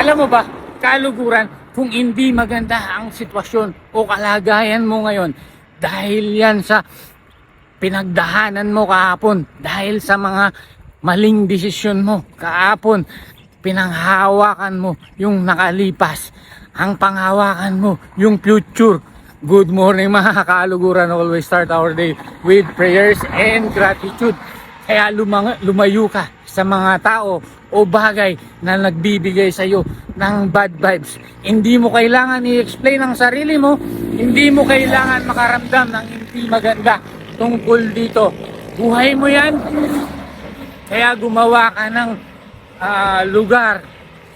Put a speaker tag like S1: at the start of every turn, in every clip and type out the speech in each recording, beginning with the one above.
S1: Alam mo ba, kaluguran, kung hindi maganda ang sitwasyon o kalagayan mo ngayon, dahil yan sa pinagdahanan mo kahapon, dahil sa mga maling desisyon mo kahapon, pinanghawakan mo yung nakalipas, ang panghawakan mo yung future. Good morning mga kaluguran. Always start our day with prayers and gratitude. Kaya lumayo ka sa mga tao o bagay na nagbibigay sa iyo ng bad vibes. Hindi mo kailangan i-explain ang sarili mo, hindi mo kailangan makaramdam ng hindi maganda tungkol dito. Buhay mo yan. Kaya gumawa ka ng lugar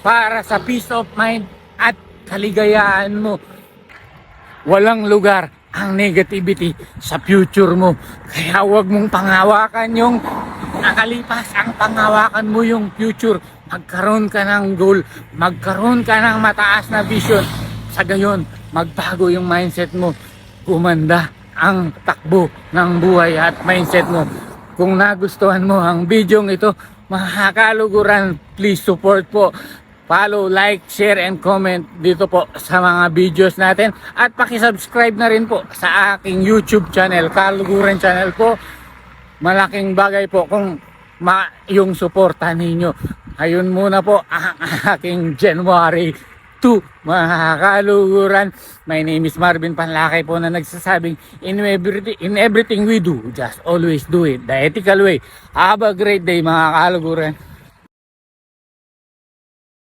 S1: para sa peace of mind at kaligayahan mo. Walang lugar ang negativity sa future mo. Kaya huwag mong panghawakan yung nakalipas, ang panghawakan mo yung future. Magkaroon ka ng goal, magkaroon ka ng mataas na vision. Sa gayon, magbago yung mindset mo. Gumanda ang takbo ng buhay at mindset mo. Kung nagustuhan mo ang video ito, mga kaluguran, please support po. Follow, like, share, and comment dito po sa mga videos natin. At pakisubscribe na rin po sa aking YouTube channel, Kaluguran Channel po. Malaking bagay po kung yung suporta ninyo. Ayun muna po ang aking January 2, mga kaluguran. My name is Marvin Panlakay po na nagsasabing in everything we do, just always do it the ethical way. Have a great day mga kaluguran.